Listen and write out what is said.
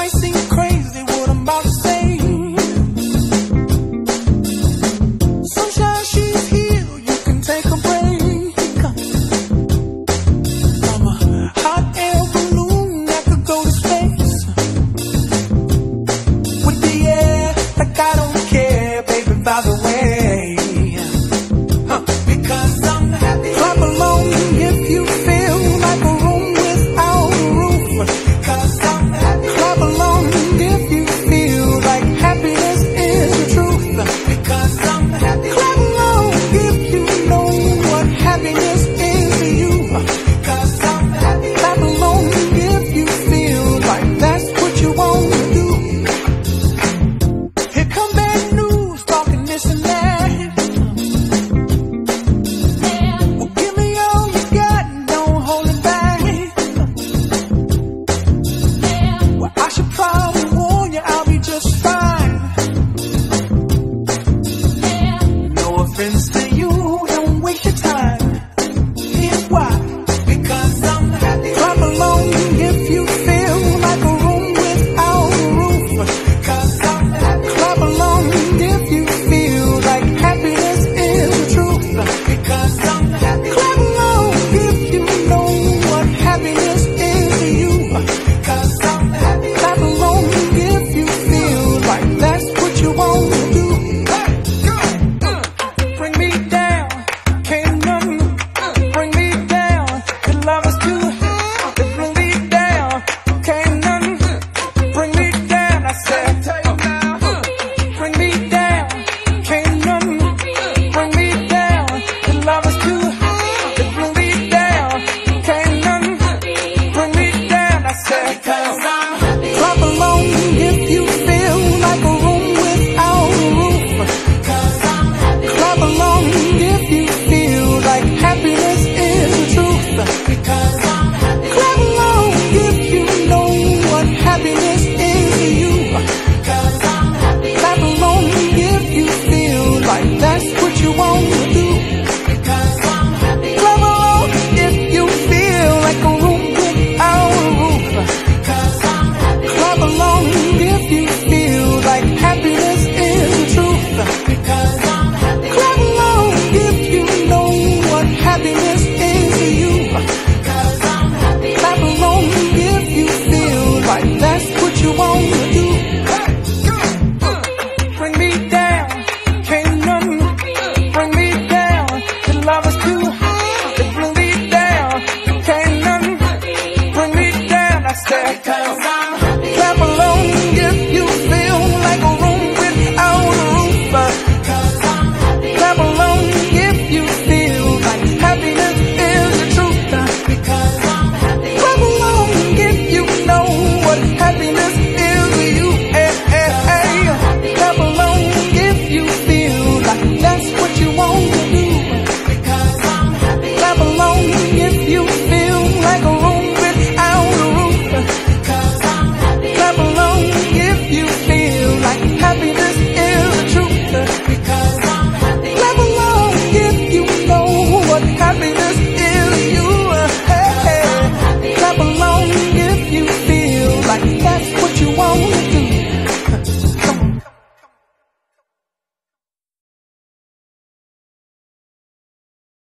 might seem crazy what I'm about to say. Sunshine, she's here, you can take a break. I'm a hot air balloon that could go to space. With the air, like I don't care, baby, by the way. Because I'm happy. Clap along if you feel like a room without a roof. Because I'm happy. Clap along if you feel like happiness is the truth. Because I'm happy. Clap along if you know what happiness is to you. Because I'm happy. Clap along if you feel like that's what you want to do. Here come bad news, talking this and that. To you, don't waste your time. Here's why. Because I'm happy. Clap along if you feel like a room without a roof. Because I'm happy. Clap along if you feel like happiness is the truth. Because I'm happy. Clap along if you know what happiness is to you. Because I'm happy. Clap along if you feel like that's what you want to do. Bring me down, can't nothing bring me down. The love is too high to bring me down. Can't nothing bring me down. I said, bring me down, can't nothing bring me down. The love is too high to bring me down. Can't nothing bring me down. I said, because I'm happy. Clap along if you feel like a room without a roof. Clap along if you feel like happiness is the truth. Because I'm happy. Clap along if you know what happiness is to you. Because I'm happy. Clap along if you feel like that's what you want to do. Because I'm happy. Clap along if you feel like a room without a roof. Because I'm happy. Clap along if you feel like happiness is the truth. Because I'm happy. Clap along if you know what happiness is to you. Because I'm happy. Clap along if you feel like that's what you want to do. Bring me down, can't nothing bring me down. The love is too high to bring me down. Can't nothing bring me down. I said, because